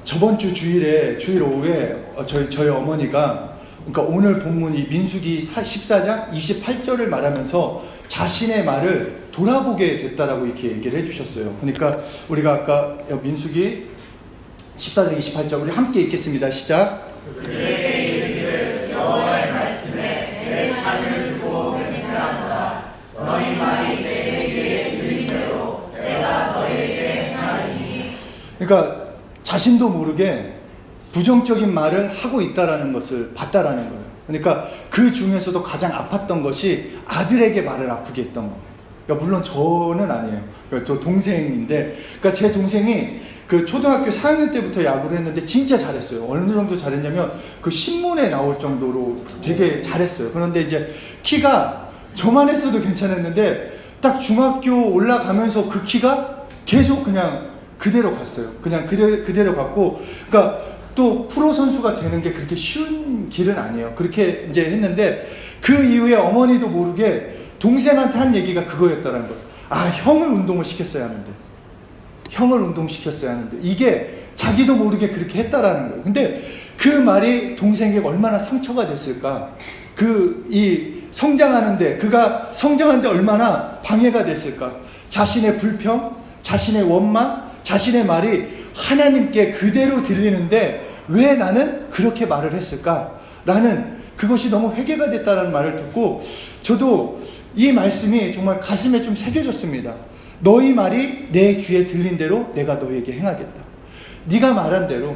저번 주 주일 오후에 저희 어머니가, 그러니까 오늘 본문이 민수기 14장 28절을 말하면서 자신의 말을 돌아보게 됐다라고 이렇게 얘기를 해주셨어요. 그러니까 우리가 아까 민수기 14장 28절 우리 함께 읽겠습니다. 시작. 그들에게 이르기를 여호와의 말씀에 내 삶을 두고 맹세하노라. 너희 말이 내 귀에 들린 대로 내가 너희에게 행하리니. 그러니까 자신도 모르게 부정적인 말을 하고 있다라는 것을 봤다라는 거예요. 그러니까 그 중에서도 가장 아팠던 것이 아들에게 말을 아프게 했던 거예요. 그러니까 물론 저는 아니에요. 그러니까 저 동생인데, 그러니까 제 동생이 그 초등학교 4학년 때부터 야구를 했는데 진짜 잘했어요. 어느 정도 잘했냐면 그 신문에 나올 정도로 되게 잘했어요. 그런데 이제 키가 저만 했어도 괜찮았는데 딱 중학교 올라가면서 그 키가 계속 그냥 그대로 갔어요. 그냥 그대로 갔고, 그러니까 또 프로 선수가 되는 게 그렇게 쉬운 길은 아니에요. 그렇게 이제 했는데 그 이후에 어머니도 모르게 동생한테 한 얘기가 그거였다는 거예요. 아, 형을 운동을 시켰어야 하는데. 형을 운동시켰어야 하는데. 이게 자기도 모르게 그렇게 했다라는 거예요. 근데 그 말이 동생에게 얼마나 상처가 됐을까. 그가 성장하는데 얼마나 방해가 됐을까. 자신의 불평, 자신의 원망, 자신의 말이 하나님께 그대로 들리는데 왜 나는 그렇게 말을 했을까라는 그것이 너무 회개가 됐다는 말을 듣고 저도 이 말씀이 정말 가슴에 좀 새겨졌습니다. 너희 말이 내 귀에 들린 대로 내가 너희에게 행하겠다. 네가 말한 대로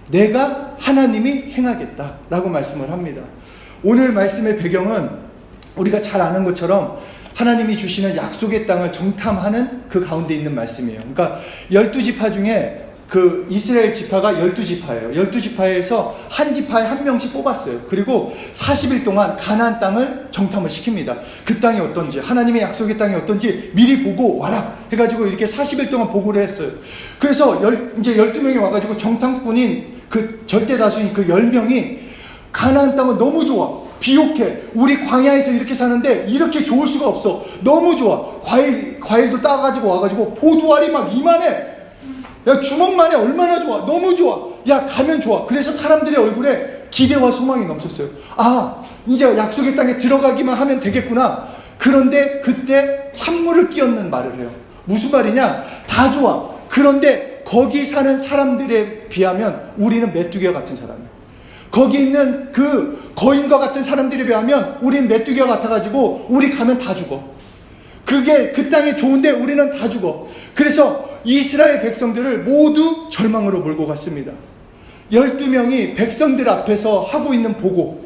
내가 하나님이 행하겠다라고 말씀을 합니다. 오늘 말씀의 배경은 우리가 잘 아는 것처럼 하나님이 주시는 약속의 땅을 정탐하는 그 가운데 있는 말씀이에요. 그러니까 12지파 중에 그 이스라엘 지파가 12지파예요. 12지파에서 한 지파에 한 명씩 뽑았어요. 그리고 40일 동안 가나안 땅을 정탐을 시킵니다. 그 땅이 어떤지, 하나님의 약속의 땅이 어떤지 미리 보고 와라 해가지고 이렇게 40일 동안 보고를 했어요. 그래서 이제 12명이 와가지고 정탐꾼인 그 절대 다수인 그 10명이 가나안 땅은 너무 좋아, 비옥해, 우리 광야에서 이렇게 사는데 이렇게 좋을 수가 없어, 너무 좋아, 과일도 따가지고 와가지고 포도알이 막 이만해, 야 주먹만 해, 얼마나 좋아, 너무 좋아, 야 가면 좋아. 그래서 사람들의 얼굴에 기대와 소망이 넘쳤어요. 아, 이제 약속의 땅에 들어가기만 하면 되겠구나. 그런데 그때 찬물을 끼얹는 말을 해요. 무슨 말이냐, 다 좋아, 그런데 거기 사는 사람들에 비하면 우리는 메뚜기와 같은 사람이에요. 거기 있는 그 거인과 같은 사람들에 비하면 우린 메뚜기와 같아가지고 우리 가면 다 죽어. 그게 그 땅이 좋은데 우리는 다 죽어. 그래서 이스라엘 백성들을 모두 절망으로 몰고 갔습니다. 12명이 백성들 앞에서 하고 있는 보고,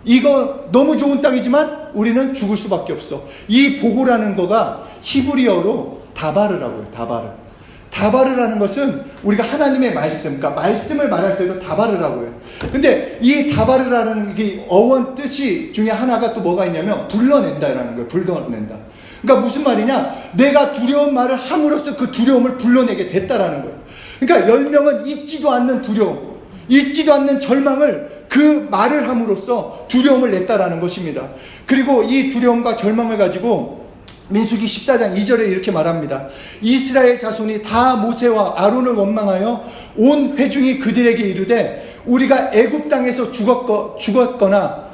이거 너무 좋은 땅이지만 우리는 죽을 수밖에 없어. 이 보고라는 거가 히브리어로 다바르라고 해요. 다바르라는 것은 우리가 하나님의 말씀, 그러니까 말씀을 말할 때도 다바르라고 해요. 근데 이 다바르라는 게 어원 뜻이 중에 하나가 또 뭐가 있냐면 불러낸다라는 거예요. 불러낸다. 그러니까 무슨 말이냐, 내가 두려운 말을 함으로써 그 두려움을 불러내게 됐다라는 거예요. 그러니까 10명은 잊지도 않는 두려움, 잊지도 않는 절망을 그 말을 함으로써 두려움을 냈다라는 것입니다. 그리고 이 두려움과 절망을 가지고 민수기 14장 2절에 이렇게 말합니다. 이스라엘 자손이 다 모세와 아론을 원망하여 온 회중이 그들에게 이르되 우리가 애굽 땅에서 죽었거나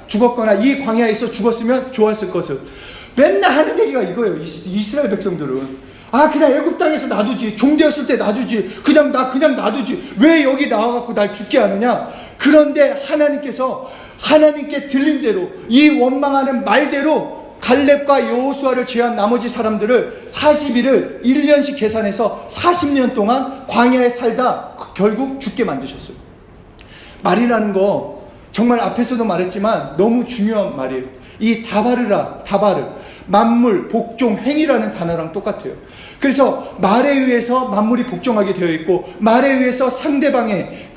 이 광야에서 죽었으면 좋았을 것을. 맨날 하는 얘기가 이거예요. 이스라엘 백성들은. 아, 그냥 애굽 땅에서 놔두지, 종되었을 때 놔두지, 그냥 놔두지, 왜 여기 나와갖고 날 죽게 하느냐. 그런데 하나님께서 하나님께 들린 대로, 이 원망하는 말대로 갈렙과 여호수아를 제외한 나머지 사람들을 40일을 1년씩 계산해서 40년 동안 광야에 살다 결국 죽게 만드셨어요. 말이라는 거 정말 앞에서도 말했지만 너무 중요한 말이에요. 이 다바르, 만물, 복종, 행위라는 단어랑 똑같아요. 그래서 말에 의해서 만물이 복종하게 되어 있고, 말에 의해서 상대방의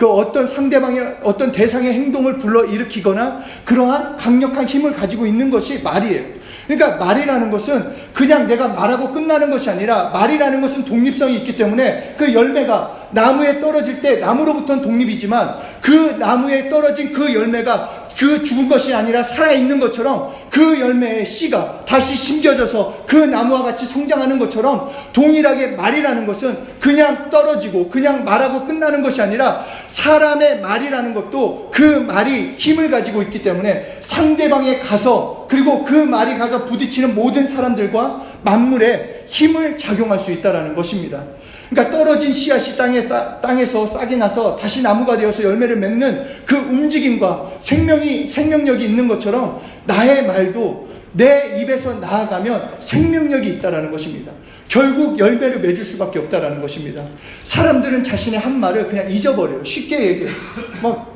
어떤 대상의 행동을 불러일으키거나 그러한 강력한 힘을 가지고 있는 것이 말이에요. 그러니까 말이라는 것은 그냥 내가 말하고 끝나는 것이 아니라, 말이라는 것은 독립성이 있기 때문에 그 열매가 나무에 떨어질 때 나무로부터는 독립이지만 그 나무에 떨어진 그 열매가 그 죽은 것이 아니라 살아있는 것처럼 그 열매의 씨가 다시 심겨져서 그 나무와 같이 성장하는 것처럼 동일하게 말이라는 것은 그냥 떨어지고 그냥 말하고 끝나는 것이 아니라 사람의 말이라는 것도 그 말이 힘을 가지고 있기 때문에 상대방에 가서 그리고 그 말이 가서 부딪히는 모든 사람들과 만물에 힘을 작용할 수 있다는 것입니다. 그러니까 떨어진 씨앗이 땅에서 싹이 나서 다시 나무가 되어서 열매를 맺는 그 움직임과 생명력이 있는 것처럼 나의 말도 내 입에서 나아가면 생명력이 있다는 것입니다. 결국 열매를 맺을 수밖에 없다는 것입니다. 사람들은 자신의 한 말을 그냥 잊어버려요. 쉽게 얘기해요.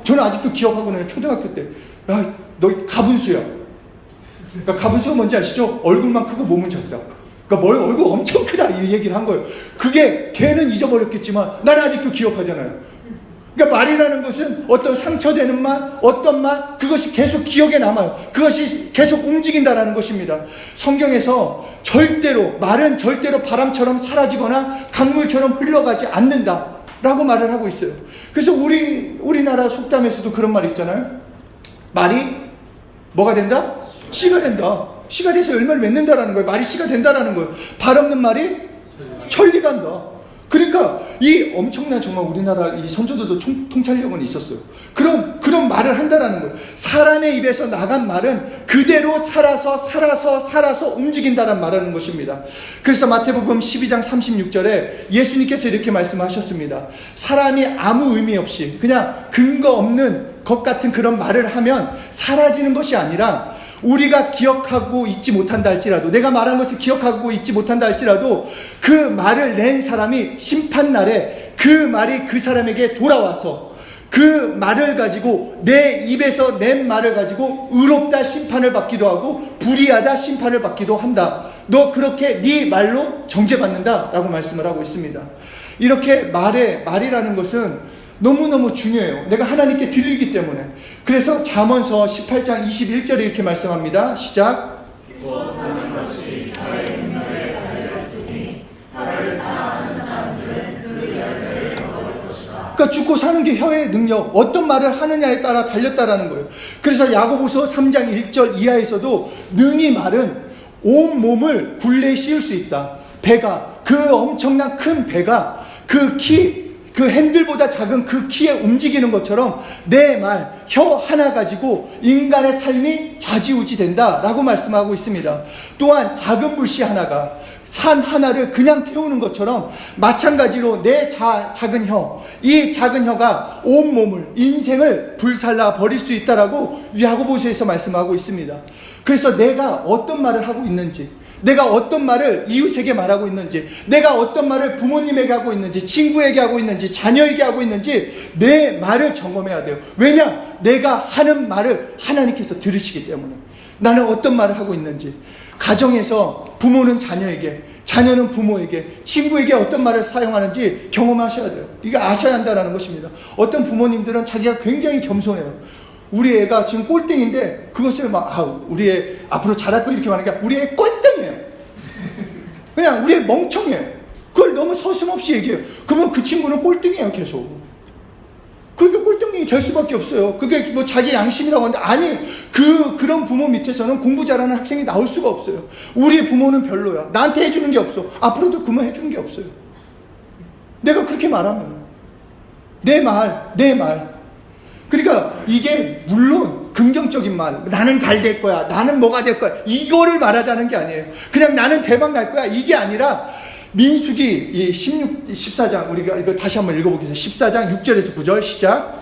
저는 아직도 기억하거든요. 초등학교 때. 야, 너 가분수야. 그러니까 가분수가 뭔지 아시죠? 얼굴만 크고 몸은 작다. 그러니까 얼굴 엄청 크다 이 얘기를 한 거예요. 그게 걔는 잊어버렸겠지만 나는 아직도 기억하잖아요. 그러니까 말이라는 것은 어떤 상처되는 말, 어떤 말, 그것이 계속 기억에 남아요. 그것이 계속 움직인다라는 것입니다. 성경에서 말은 절대로 바람처럼 사라지거나 강물처럼 흘러가지 않는다라고 말을 하고 있어요. 그래서 우리나라 속담에서도 그런 말 있잖아요. 말이 뭐가 된다? 씨가 된다. 씨가 돼서 열매를 맺는다라는 거예요. 말이 씨가 된다라는 거예요. 발 없는 말이 천리간다. 그러니까 이 엄청난 정말 우리나라 이 선조들도 통찰력은 있었어요. 그런 말을 한다라는 거예요. 사람의 입에서 나간 말은 그대로 살아서 움직인다라는 말하는 것입니다. 그래서 마태복음 12장 36절에 예수님께서 이렇게 말씀하셨습니다. 사람이 아무 의미 없이 그냥 근거 없는 것 같은 그런 말을 하면 사라지는 것이 아니라 우리가 기억하고 잊지 못한다 할지라도 내가 말한 것을 기억하고 잊지 못한다 할지라도 그 말을 낸 사람이 심판날에 그 말이 그 사람에게 돌아와서 그 말을 가지고 내 입에서 낸 말을 가지고 의롭다 심판을 받기도 하고 불의하다 심판을 받기도 한다. 너 그렇게 네 말로 정죄받는다 라고 말씀을 하고 있습니다. 이렇게 말이라는 것은 너무너무 중요해요. 내가 하나님께 들리기 때문에. 그래서 잠언서 18장 21절에 이렇게 말씀합니다. 시작. 죽고 사는 것이 너의 능력에 달렸으니 너를 사랑하는 사람들은 그 열매를 먹을 것이다. 그러니까 죽고 사는 게 혀의 능력, 어떤 말을 하느냐에 따라 달렸다라는 거예요. 그래서 야고보서 3장 1절 이하에서도 능히 말은 온 몸을 굴레에 씌울 수 있다. 배가, 그 엄청난 큰 배가 그 핸들보다 작은 그 키에 움직이는 것처럼 내 말, 혀 하나 가지고 인간의 삶이 좌지우지 된다라고 말씀하고 있습니다. 또한 작은 불씨 하나가 산 하나를 그냥 태우는 것처럼 마찬가지로 내 작은 혀, 이 작은 혀가 온 몸을, 인생을 불살라 버릴 수 있다라고 야고보서에서 말씀하고 있습니다. 그래서 내가 어떤 말을 하고 있는지, 내가 어떤 말을 이웃에게 말하고 있는지, 내가 어떤 말을 부모님에게 하고 있는지, 친구에게 하고 있는지, 자녀에게 하고 있는지 내 말을 점검해야 돼요. 왜냐? 내가 하는 말을 하나님께서 들으시기 때문에. 나는 어떤 말을 하고 있는지, 가정에서 부모는 자녀에게, 자녀는 부모에게, 친구에게 어떤 말을 사용하는지 경험하셔야 돼요. 이거 아셔야 한다는 것입니다. 어떤 부모님들은 자기가 굉장히 겸손해요. 우리 애가 지금 꼴등인데 그것을 우리 애 앞으로 잘할 거 이렇게 말하는 게 아니라 우리 애 꼴등이에요. 그냥 우리 애 멍청해요. 그걸 너무 서슴없이 얘기해요. 그러면 그 친구는 꼴등이에요, 계속. 그게 꼴등이 될 수밖에 없어요. 그게 뭐 자기 양심이라고 하는데, 아니, 그런 부모 밑에서는 공부 잘하는 학생이 나올 수가 없어요. 우리 부모는 별로야. 나한테 해주는 게 없어. 앞으로도 그만 해주는 게 없어요. 내가 그렇게 말하면. 내 말. 그러니까 이게 물론 긍정적인 말, 나는 잘 될 거야, 나는 뭐가 될 거야, 이거를 말하자는 게 아니에요. 그냥 나는 대박 날 거야, 이게 아니라 민수기 14장 우리가 이거 다시 한번 읽어보겠습니다. 14장 6절에서 9절 시작.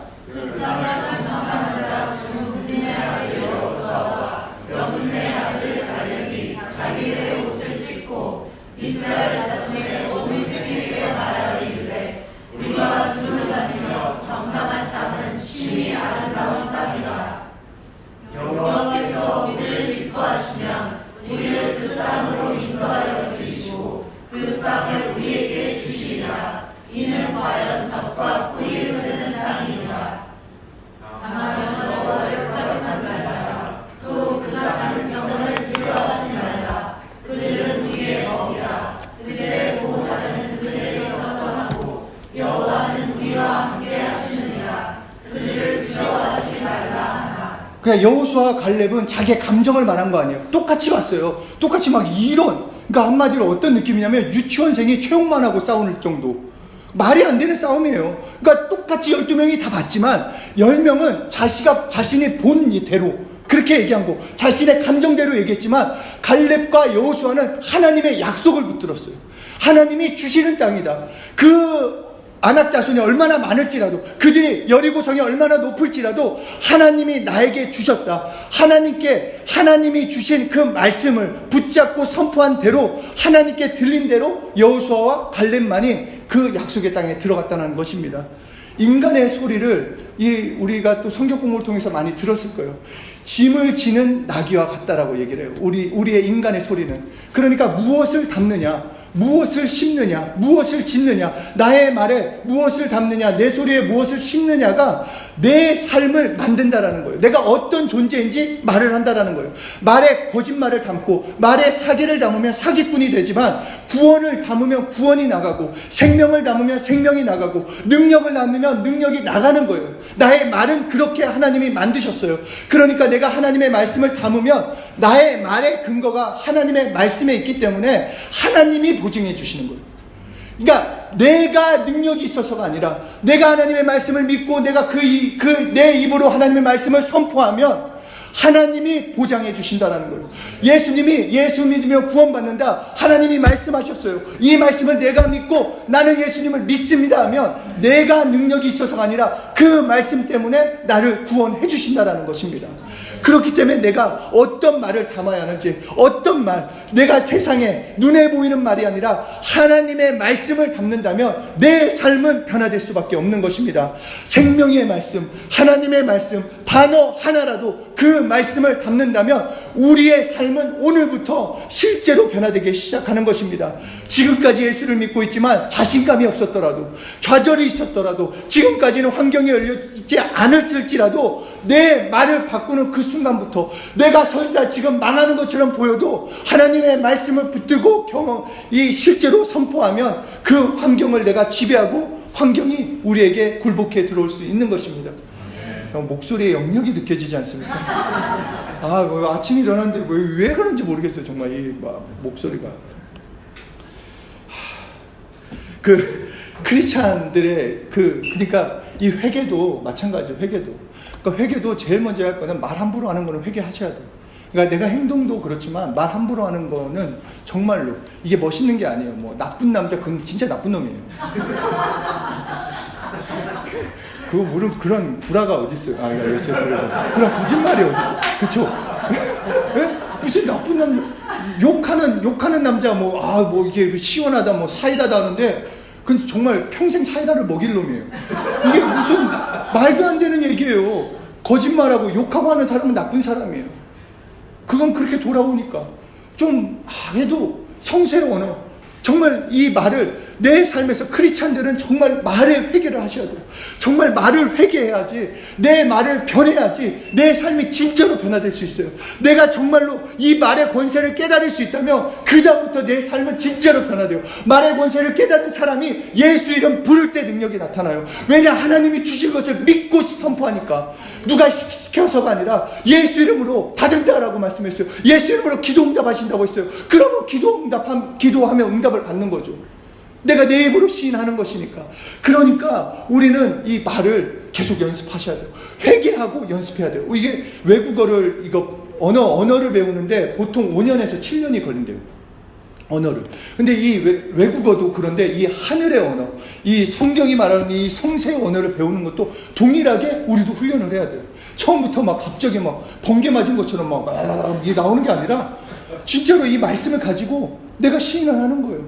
이스라엘 자손의 온 유대인에게 말하기를 우리가 두루 다니며 정탐한 땅은 심히 아름다운 땅이라. 여호와께서 우리를 기뻐하시면 우리를 그 땅으로 인도하여 주시고 그 땅을 우리에게 주시리라. 이는 과연 젖과 꿀이 흐르는 땅이니라. 다만 여호와를 거역하지 말라. 또 그가 가능성을 두려워하지 말라. 그들은 우리의 먹이라. 그들의 보호자는 그들에게서 떠나고 여호와는 우리와 함께 하시느니라. 그들을 두려워하지 말라 하나. 그냥 여호수아와 갈렙은 자기의 감정을 말한 거 아니에요. 똑같이 왔어요. 똑같이 막 이런, 그러니까 한마디로 어떤 느낌이냐면 유치원생이 최홍만 하고 싸울 정도. 말이 안 되는 싸움이에요. 그러니까 똑같이 12명이 다 봤지만 10명은 자신이 본 이대로 그렇게 얘기한 거, 자신의 감정대로 얘기했지만 갈렙과 여호수아는 하나님의 약속을 붙들었어요. 하나님이 주시는 땅이다. 그 아낙 자손이 얼마나 많을지라도, 그들이 여리고성이 얼마나 높을지라도 하나님이 나에게 주셨다. 하나님이 주신 그 말씀을 붙잡고 선포한 대로, 하나님께 들린 대로 여호수아와 갈렙만이 그 약속의 땅에 들어갔다는 것입니다. 인간의 소리를 우리가 또 성경 공부를 통해서 많이 들었을 거예요. 짐을 지는 나귀와 같다라고 얘기를 해요. 우리의 인간의 소리는. 그러니까 무엇을 담느냐, 무엇을 심느냐, 무엇을 짓느냐, 나의 말에 무엇을 담느냐, 내 소리에 무엇을 심느냐가 내 삶을 만든다라는 거예요. 내가 어떤 존재인지 말을 한다라는 거예요. 말에 거짓말을 담고 말에 사기를 담으면 사기꾼이 되지만, 구원을 담으면 구원이 나가고, 생명을 담으면 생명이 나가고, 능력을 담으면 능력이 나가는 거예요. 나의 말은 그렇게 하나님이 만드셨어요. 그러니까 내가 하나님의 말씀을 담으면 나의 말의 근거가 하나님의 말씀에 있기 때문에 하나님이 보증해 주시는 거예요. 그러니까 내가 능력이 있어서가 아니라 내가 하나님의 말씀을 믿고 내가 내 입으로 하나님의 말씀을 선포하면 하나님이 보장해 주신다라는 거예요. 예수님이 예수 믿으면 구원받는다, 하나님이 말씀하셨어요. 이 말씀을 내가 믿고 나는 예수님을 믿습니다 하면 내가 능력이 있어서가 아니라 그 말씀 때문에 나를 구원해 주신다라는 것입니다. 그렇기 때문에 내가 어떤 말을 담아야 하는지, 어떤 말, 내가 세상에 눈에 보이는 말이 아니라 하나님의 말씀을 담는다면 내 삶은 변화될 수밖에 없는 것입니다. 생명의 말씀, 하나님의 말씀, 단어 하나라도 그 말씀을 담는다면 우리의 삶은 오늘부터 실제로 변화되기 시작하는 것입니다. 지금까지 예수를 믿고 있지만 자신감이 없었더라도, 좌절이 있었더라도, 지금까지는 환경이 열려있지 않았을지라도 내 말을 바꾸는 그 순간부터 내가 설사 지금 망하는 것처럼 보여도 하나님의 말씀을 붙들고 실제로 선포하면 그 환경을 내가 지배하고 환경이 우리에게 굴복해 들어올 수 있는 것입니다. 목소리에 영역이 느껴지지 않습니까? 아침에 일어났는데 왜 그런지 모르겠어요. 정말 이 목소리가. 크리스찬들의 그러니까 이 회개도 마찬가지예요. 그러니까 회개도 제일 먼저 할 거는 말 함부로 하는 거는 회개하셔야 돼요. 그러니까 내가 행동도 그렇지만 말 함부로 하는 거는 정말로 이게 멋있는 게 아니에요. 뭐 나쁜 남자, 그건 진짜 나쁜 놈이에요. 무슨 그런 구라가 어딨어요. 그런 거짓말이 어딨어요. 그쵸? 무슨 나쁜 남자, 욕하는 남자, 이게 시원하다, 사이다다 하는데, 그건 정말 평생 사이다를 먹일 놈이에요. 이게 무슨 말도 안 되는 얘기예요. 거짓말하고 욕하고 하는 사람은 나쁜 사람이에요. 그건 그렇게 돌아오니까. 해도 성세의 언어. 정말 이 말을 내 삶에서 크리스찬들은 정말 말에 회개를 하셔야 돼요. 정말 말을 회개해야지, 내 말을 변해야지 내 삶이 진짜로 변화될 수 있어요. 내가 정말로 이 말의 권세를 깨달을 수 있다면 그 다음부터 내 삶은 진짜로 변화돼요. 말의 권세를 깨달은 사람이 예수 이름 부를 때 능력이 나타나요. 왜냐, 하나님이 주신 것을 믿고 선포하니까. 누가 시켜서가 아니라 예수 이름으로 다 된다라고 말씀했어요. 예수 이름으로 기도 응답하신다고 했어요. 그러면 기도하면 응답을 받는 거죠. 내가 내 입으로 시인하는 것이니까. 그러니까 우리는 이 말을 계속 연습하셔야 돼요. 회개하고 연습해야 돼요. 이게 외국어를 언어를 배우는데 보통 5년에서 7년이 걸린대요. 언어를. 근데 이 외국어도 그런데 이 하늘의 언어, 이 성경이 말하는 이 성세의 언어를 배우는 것도 동일하게 우리도 훈련을 해야 돼요. 처음부터 갑자기 번개 맞은 것처럼 이게 나오는 게 아니라 진짜로 이 말씀을 가지고 내가 시인을 하는 거예요.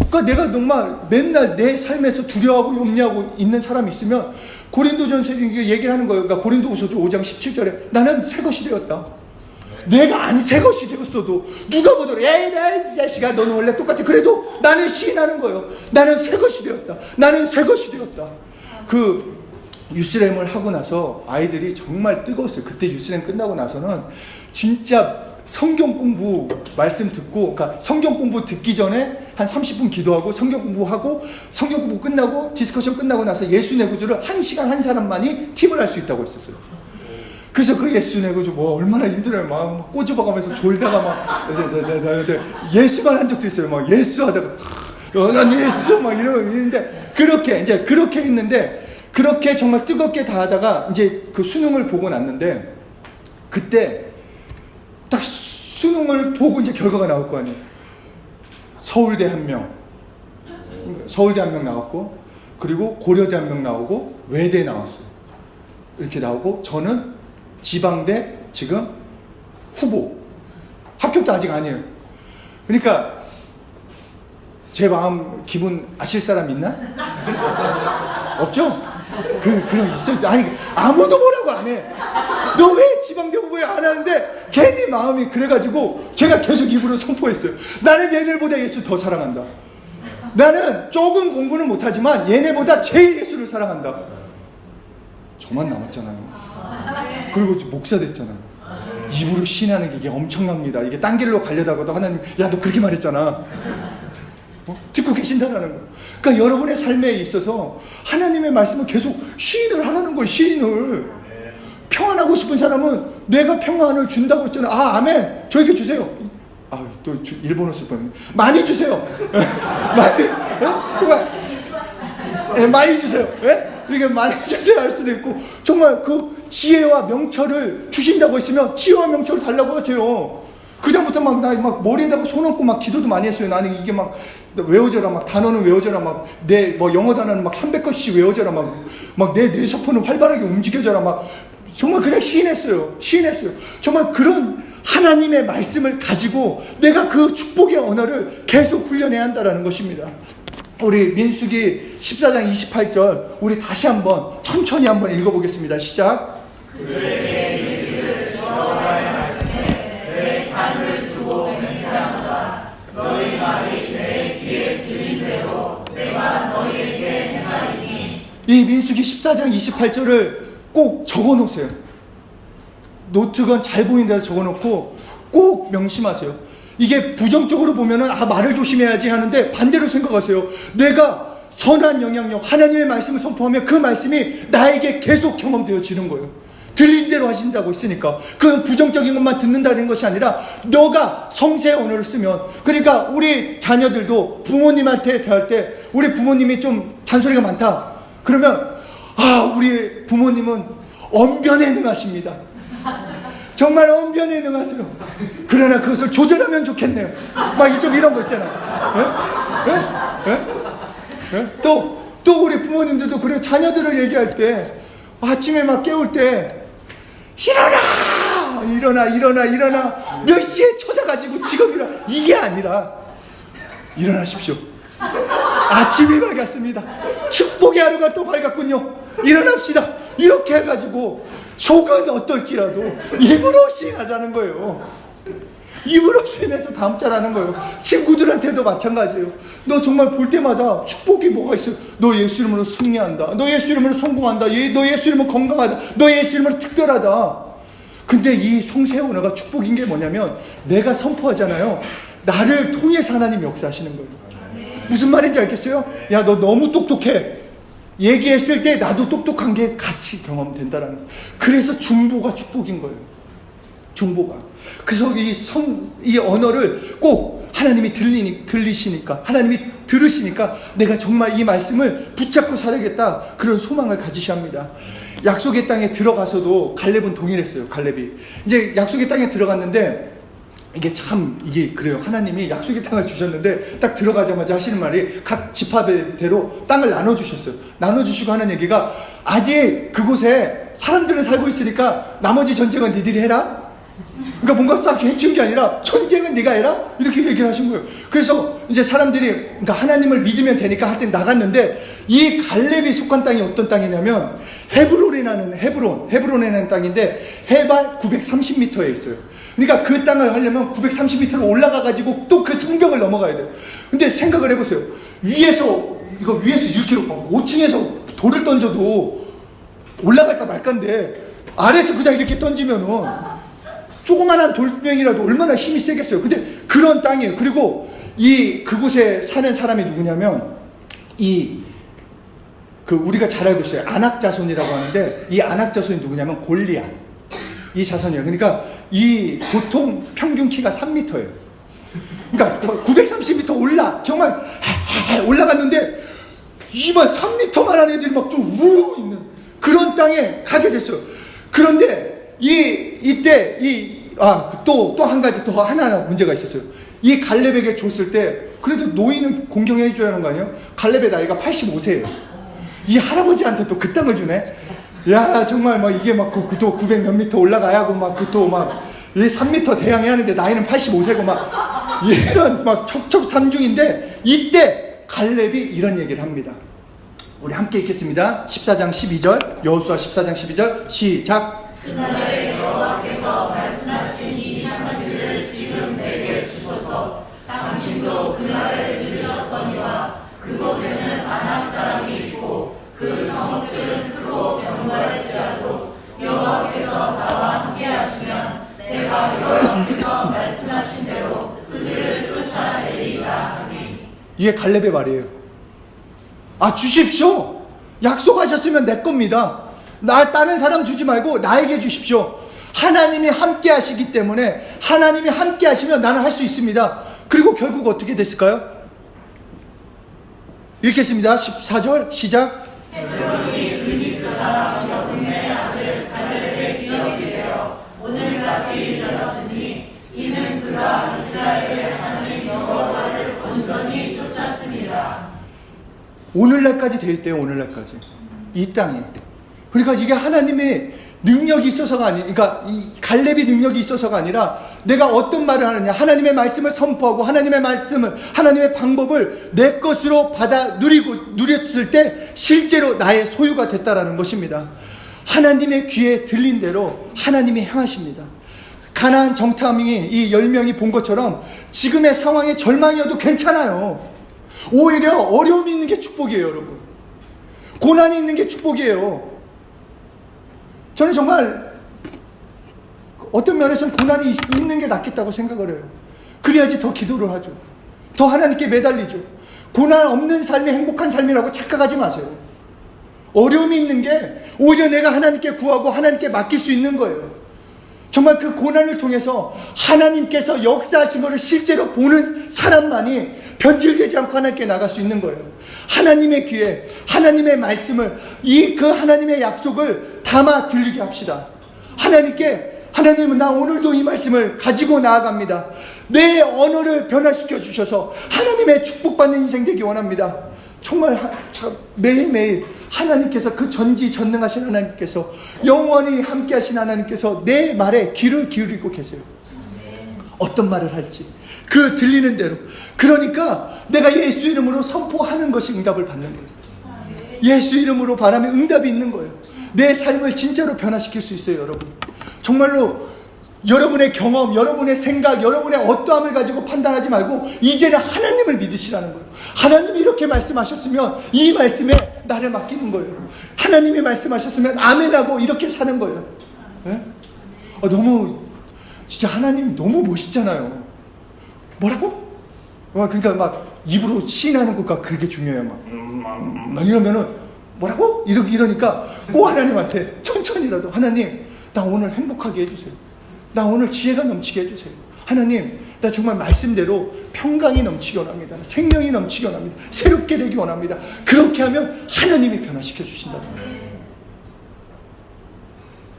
그러니까 내가 정말 맨날 내 삶에서 두려워하고 염려하고 있는 사람이 있으면 고린도전서 얘기를 하는 거예요. 그러니까 고린도후서 5장 17절에 나는 새 것이 되었다. 내가 안 새 것이 되었어도 누가 보더라도 에이 이 자식아 너는 원래 똑같아. 그래도 나는 시인하는 거예요. 나는 새 것이 되었다. 나는 새 것이 되었다. 유스렘을 하고 나서 아이들이 정말 뜨거웠어요. 그때 유스렘 끝나고 나서는 진짜 성경 공부 말씀 듣고, 그러니까 성경 공부 듣기 전에 한 30분 기도하고 성경 공부하고 성경 공부 끝나고 디스커션 끝나고 나서 예수 내 구주를 1시간 한 사람만이 팁을 할 수 있다고 했었어요. 그래서 그 예수 내고 뭐 얼마나 힘들어요. 막 꼬집어가면서 졸다가 막 예수만 한 적도 있어요. 막 예수 하다가 난 예수 막 이러는데 그렇게 했는데 그렇게 정말 뜨겁게 다 하다가 이제 그 수능을 보고 났는데 그때 딱 수능을 보고 이제 결과가 나올 거 아니에요. 서울대 한 명 나왔고 그리고 고려대 한 명 나오고 외대 나왔어요. 이렇게 나오고 저는 지방대 지금 후보 합격도 아직 아니에요. 그러니까 제 마음 기분 아실 사람 있나? 없죠? 그럼 있어요. 아니 아무도 뭐라고 안 해. 너 왜 지방대 후보에 안 하는데 괜히 마음이 그래가지고 제가 계속 입으로 선포했어요. 나는 얘네보다 예수 더 사랑한다. 나는 조금 공부는 못하지만 얘네보다 제일 예수를 사랑한다. 저만 남았잖아요. 그리고 목사 됐잖아요. 입으로 시인하는 게 이게 엄청납니다. 이게 딴 길로 가려다가도 하나님 야 너 그렇게 말했잖아. 듣고 계신다는 거예요. 그러니까 여러분의 삶에 있어서 하나님의 말씀을 계속 시인을 하라는 거예요. 시인을. 평안하고 싶은 사람은 내가 평안을 준다고 했잖아요. 아 아멘. 저에게 주세요. 또 일본어 쓸 뻔했네. 많이 주세요. 많이 주세요. 이렇게 많이 주세요 할 수도 있고 정말 그 지혜와 명철을 주신다고 했으면 지혜와 명철을 달라고 하세요. 그다음부터 나 머리에다가 손 얹고 막 기도도 많이 했어요. 나는 이게 막 외워져라, 막 단어는 외워져라, 막 내 뭐 영어 단어는 막 300건씩 외워져라, 막 내 뇌세포는 활발하게 움직여져라, 막 정말 그냥 시인했어요. 정말 그런 하나님의 말씀을 가지고 내가 그 축복의 언어를 계속 훈련해야 한다라는 것입니다. 우리 민수기 14장 28절 우리 다시 한번 천천히 한번 읽어보겠습니다. 시작. 그에게 이르기를 여호와의 말씀에 내 삶을 두고 맹세하노라. 너희 말이 내 귀에 들린 대로 내가 너희에게 행하리니. 이 민수기 14장 28절을 꼭 적어놓으세요. 노트건 잘 보이는 데서 적어놓고 꼭 명심하세요. 이게 부정적으로 보면은 말을 조심해야지 하는데 반대로 생각하세요. 내가 선한 영향력 하나님의 말씀을 선포하면 그 말씀이 나에게 계속 경험되어지는 거예요. 들린 대로 하신다고 했으니까 그건 부정적인 것만 듣는다는 것이 아니라 너가 성세의 언어를 쓰면 그러니까 우리 자녀들도 부모님한테 대할 때 우리 부모님이 좀 잔소리가 많다 그러면 우리 부모님은 언변에 능하십니다. 정말 언변에 능하세요. 그러나 그것을 조절하면 좋겠네요. 막 좀 이런 거 있잖아요. 또 우리 부모님들도 그래요. 자녀들을 얘기할 때 아침에 막 깨울 때 일어나 몇 시에 찾아가지고 지금 이게 아니라 일어나십시오. 아침이 밝았습니다. 축복의 하루가 또 밝았군요. 일어납시다. 이렇게 해가지고 속은 어떨지라도 입으로 시인하자는 거예요. 입으로 시인해서 담자라는 거예요. 친구들한테도 마찬가지예요. 너 정말 볼 때마다 축복이 뭐가 있어요? 너 예수 이름으로 승리한다. 너 예수 이름으로 성공한다. 너 예수 이름으로 건강하다. 너 예수 이름으로 특별하다. 근데 이 성세의 언어가 축복인 게 뭐냐면 내가 선포하잖아요. 나를 통해서 하나님 역사하시는 거예요. 무슨 말인지 알겠어요? 야, 너 너무 똑똑해. 얘기했을 때 나도 똑똑한 게 같이 경험된다라는 거예요. 그래서 중보가 축복인 거예요. 중보가. 그래서 이 언어를 꼭 하나님이 들리시니까, 하나님이 들으시니까 내가 정말 이 말씀을 붙잡고 살아야겠다. 그런 소망을 가지셔야 합니다. 약속의 땅에 들어가서도 갈렙은 동일했어요. 갈렙이. 이제 약속의 땅에 들어갔는데 이게 그래요. 하나님이 약속의 땅을 주셨는데 딱 들어가자마자 하시는 말이 각 지파대로 땅을 나눠주셨어요. 나눠주시고 하는 얘기가 아직 그곳에 사람들은 살고 있으니까 나머지 전쟁은 니들이 해라. 그러니까 뭔가 싹 해치운 게 아니라 전쟁은 네가 해라? 이렇게 얘기를 하신 거예요. 그래서 이제 사람들이 그러니까 하나님을 믿으면 되니까 할 때 나갔는데 이 갈렙이 속한 땅이 어떤 땅이냐면 헤브론이라는 땅인데 해발 930m에 있어요. 그러니까 그 땅을 하려면 930m로 올라가가지고 또 그 성벽을 넘어가야 돼요. 근데 생각을 해보세요. 위에서 이렇게 5층에서 돌을 던져도 올라갈까 말까인데 아래에서 그냥 이렇게 던지면은 조그만한 돌멩이라도 얼마나 힘이 세겠어요. 근데 그런 땅이에요. 그리고 그곳에 사는 사람이 누구냐면 우리가 잘 알고 있어요. 아낙 자손이라고 하는데 이 아낙 자손이 누구냐면 골리앗. 이 자손이에요. 그러니까 이 보통 평균 키가 3m예요. 그러니까 930m 정말 올라갔는데 이만 3m만한 애들이 막 좀 우르르 있는 그런 땅에 가게 됐어요. 그런데 이때 또 한 가지 더 하나 문제가 있었어요. 이 갈렙에게 줬을 때 그래도 노인은 공경해 줘야 하는 거 아니에요? 갈렙의 나이가 85세예요. 이 할아버지한테 또 그 땅을 주네. 야 정말 막 이게 막 또 900 몇 미터 올라가야 하고 막 그 또 막 3m 대항해 하는데 나이는 85세고 막 이런 막 척척삼중인데 이때 갈렙이 이런 얘기를 합니다. 우리 함께 읽겠습니다. 14장 12절 여호수아 14장 12절 시작. 그날에 여호와께서 말씀하신 이 산지를 지금 내게 주소서. 당신도 그날에 들으셨거니와 그곳에는 아낙 사람이 있고 그 성읍들은 크고 견고할지라도 여호와께서 나와 함께하시면 내가 여호와께서 말씀하신 대로 그들을 쫓아내리이다 하니. 이게 갈렙의 말이에요. 주십시오. 약속하셨으면 내 겁니다. 다른 사람 주지 말고 나에게 주십시오. 하나님이 함께 하시기 때문에 하나님이 함께 하시면 나는 할 수 있습니다. 그리고 결국 어떻게 됐을까요? 읽겠습니다. 14절 시작. 헤브론이 그니스 사람 여분의 아들 갈렙의 기업이 되어 오늘까지 이르렀으니 이는 그가 이스라엘의 하나님 여호와를 온전히 쫓았습니다. 오늘날까지 돼 있대요. 오늘날까지 이 땅이. 그러니까 이게 하나님의 능력이 있어서가 그러니까 이 갈렙이 능력이 있어서가 아니라 내가 어떤 말을 하느냐, 하나님의 말씀을 선포하고 하나님의 말씀을, 하나님의 방법을 내 것으로 받아 누렸을 때 실제로 나의 소유가 됐다라는 것입니다. 하나님의 귀에 들린 대로 하나님이 행하십니다. 가나안 정탐이 이 10명이 본 것처럼 지금의 상황에 절망이어도 괜찮아요. 오히려 어려움이 있는 게 축복이에요, 여러분. 고난이 있는 게 축복이에요. 저는 정말 어떤 면에서는 고난이 있는 게 낫겠다고 생각을 해요. 그래야지 더 기도를 하죠. 더 하나님께 매달리죠. 고난 없는 삶이 행복한 삶이라고 착각하지 마세요. 어려움이 있는 게 오히려 내가 하나님께 구하고 하나님께 맡길 수 있는 거예요. 정말 그 고난을 통해서 하나님께서 역사하신 것을 실제로 보는 사람만이 변질되지 않고 하나님께 나갈 수 있는 거예요. 하나님의 귀에 하나님의 말씀을, 그 하나님의 약속을 담아 들리게 합시다. 하나님은 나 오늘도 이 말씀을 가지고 나아갑니다. 내 언어를 변화시켜 주셔서 하나님의 축복받는 인생 되기 원합니다. 정말 매일매일 하나님께서, 그 전지전능하신 하나님께서, 영원히 함께하신 하나님께서 내 말에 귀를 기울이고 계세요. 어떤 말을 할지 그 들리는 대로. 그러니까 내가 예수 이름으로 선포하는 것이 응답을 받는 거예요. 예수 이름으로 바라면 응답이 있는 거예요. 내 삶을 진짜로 변화시킬 수 있어요, 여러분. 정말로 여러분의 경험, 여러분의 생각, 여러분의 어떠함을 가지고 판단하지 말고 이제는 하나님을 믿으시라는 거예요. 하나님이 이렇게 말씀하셨으면 이 말씀에 나를 맡기는 거예요. 하나님이 말씀하셨으면 아멘하고 이렇게 사는 거예요. 네? 진짜 하나님 너무 멋있잖아요. 뭐라고? 그러니까 막 입으로 시인하는 것과 그렇게 중요해요. 막 이러면은 뭐라고? 이러니까 꼭 하나님한테 천천히라도, 하나님 나 오늘 행복하게 해주세요. 나 오늘 지혜가 넘치게 해주세요. 하나님 나 정말 말씀대로 평강이 넘치기 원합니다. 생명이 넘치기 원합니다. 새롭게 되기 원합니다. 그렇게 하면 하나님이 변화시켜 주신다.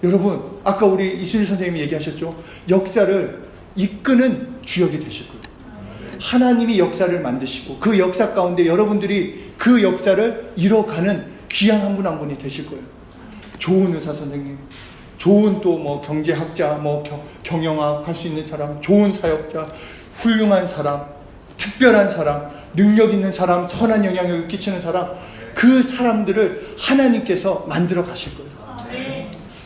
여러분, 아까 우리 이순일 선생님이 얘기하셨죠. 역사를 이끄는 주역이 되실 거예요. 하나님이 역사를 만드시고 그 역사 가운데 여러분들이 그 역사를 이뤄가는 귀한 한 분 한 분이 되실 거예요. 좋은 의사 선생님, 좋은 또 뭐 경제학자, 경영학 할 수 있는 사람, 좋은 사역자, 훌륭한 사람, 특별한 사람, 능력 있는 사람, 선한 영향력을 끼치는 사람, 그 사람들을 하나님께서 만들어 가실 거예요.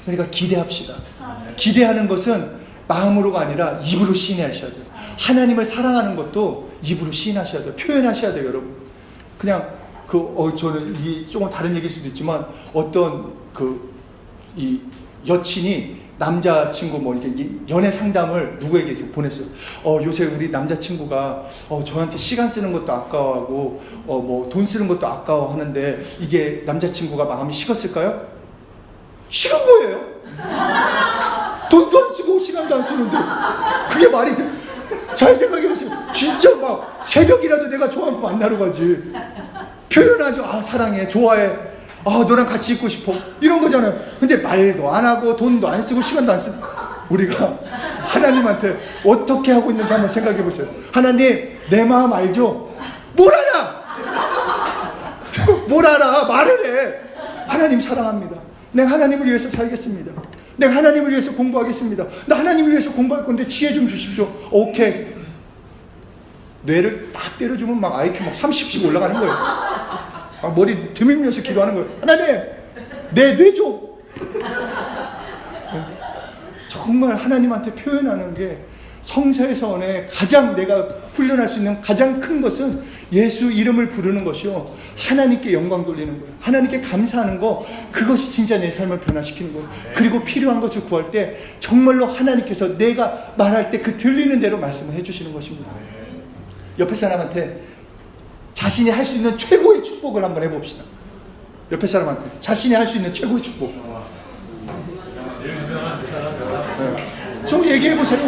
그러니까 기대합시다. 기대하는 것은 마음으로가 아니라 입으로 시인하셔야 돼요. 하나님을 사랑하는 것도 입으로 시인하셔야 돼요. 표현하셔야 돼요, 여러분. 그냥 저는 이게 조금 다른 얘기일 수도 있지만, 어떤 이 여친이 남자친구 이렇게 연애 상담을 누구에게 이렇게 보냈어요. 요새 우리 남자친구가 저한테 시간 쓰는 것도 아까워하고 돈 쓰는 것도 아까워하는데 이게 남자친구가 마음이 식었을까요? 식은 거예요. 돈도 안 쓰고 시간도 안 쓰는데 그게 말이 돼? 잘 생각해보세요. 진짜 막 새벽이라도 내가 좋아하고 만나러 가지. 표현하죠. 아, 사랑해, 좋아해, 아, 너랑 같이 있고 싶어, 이런 거잖아요. 근데 말도 안 하고 돈도 안 쓰고 시간도 안 쓰고, 우리가 하나님한테 어떻게 하고 있는지 한번 생각해 보세요. 하나님, 내 마음 알죠? 뭘 알아? 뭘 알아? 말을 해. 하나님 사랑합니다. 내가 하나님을 위해서 살겠습니다. 내가 하나님을 위해서 공부하겠습니다. 나 하나님을 위해서 공부할 건데 지혜 좀 주십시오. 오케이. 뇌를 딱 때려주면 막 IQ 막 30씩 올라가는 거예요. 막 머리 드밀면서 기도하는 거예요. 하나님, 내 뇌 좀. 정말 하나님한테 표현하는 게, 성서에서의 가장 내가 훈련할 수 있는 가장 큰 것은 예수 이름을 부르는 것이요, 하나님께 영광 돌리는 거예요. 하나님께 감사하는 거, 그것이 진짜 내 삶을 변화시키는 거예요. 그리고 필요한 것을 구할 때 정말로 하나님께서 내가 말할 때 그 들리는 대로 말씀을 해주시는 것입니다. 옆에 사람한테 자신이 할 수 있는 최고의 축복을 한번 해봅시다. 옆에 사람한테 자신이 할 수 있는 최고의 축복. 네. 좀 얘기해보세요.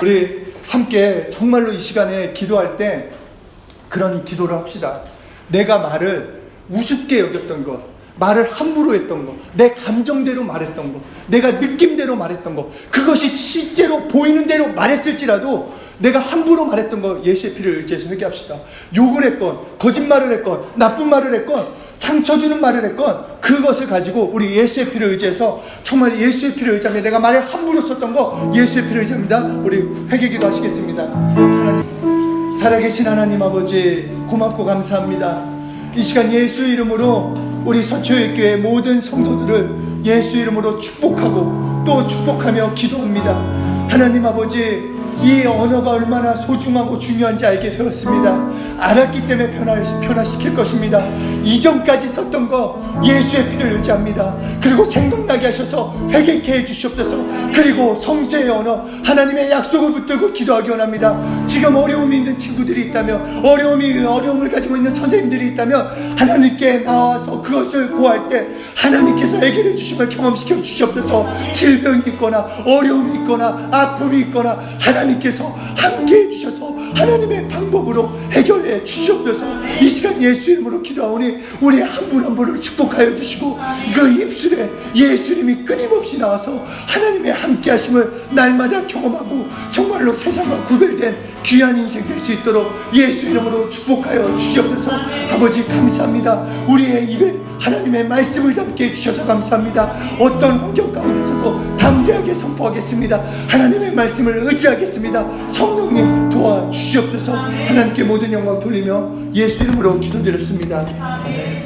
우리 함께 정말로 이 시간에 기도할 때 그런 기도를 합시다. 내가 말을 우습게 여겼던 것, 말을 함부로 했던 것, 내 감정대로 말했던 것, 내가 느낌대로 말했던 것, 그것이 실제로 보이는 대로 말했을지라도 내가 함부로 말했던 거 예수의 피를 의지해서 회개합시다. 욕을 했건, 거짓말을 했건, 나쁜 말을 했건, 상처 주는 말을 했건, 그것을 가지고 우리 예수의 피를 의지해서, 정말 예수의 피를 의지하며 내가 말을 함부로 썼던 거 예수의 피를 의지합니다. 우리 회개기도 하시겠습니다. 하나님, 살아계신 하나님 아버지, 고맙고 감사합니다. 이 시간 예수 이름으로 우리 서초일교회 모든 성도들을 예수 이름으로 축복하고 또 축복하며 기도합니다. 하나님 아버지, 이 언어가 얼마나 소중하고 중요한지 알게 되었습니다. 알았기 때문에 변화시킬 것입니다. 이전까지 썼던 거 예수의 피를 의지합니다. 그리고 생각나게 하셔서 회개케 해주시옵소서. 그리고 성세의 언어, 하나님의 약속을 붙들고 기도하기 원합니다. 지금 어려움이 있는 친구들이 있다면, 어려움을 가지고 있는 선생님들이 있다면, 하나님께 나와서 그것을 구할 때 하나님께서 해결해 주심을 경험시켜 주시옵소서. 질병이 있거나 어려움이 있거나 아픔이 있거나 하나님께서 함께 해주셔서 하나님의 방법으로 해결해 주시옵소서. 이 시간 예수 이름으로 기도하오니 우리 한 분 한 분을 축복하여 주시고, 그 입술에 예수님이 끊임없이 나와서 하나님의 함께 하심을 날마다 경험하고 정말로 세상과 구별된 귀한 인생 될 수 있도록 예수 이름으로 축복하여 주시옵소서. 아버지 감사합니다. 우리의 입에 하나님의 말씀을 담게 해주셔서 감사합니다. 어떤 환경 가운데서도 담대하게 선포하겠습니다. 하나님의 말씀을 의지하겠습니다. 성령님 도와주시옵소서. 하나님께 모든 영광 돌리며 예수 이름으로 기도드렸습니다. 아멘.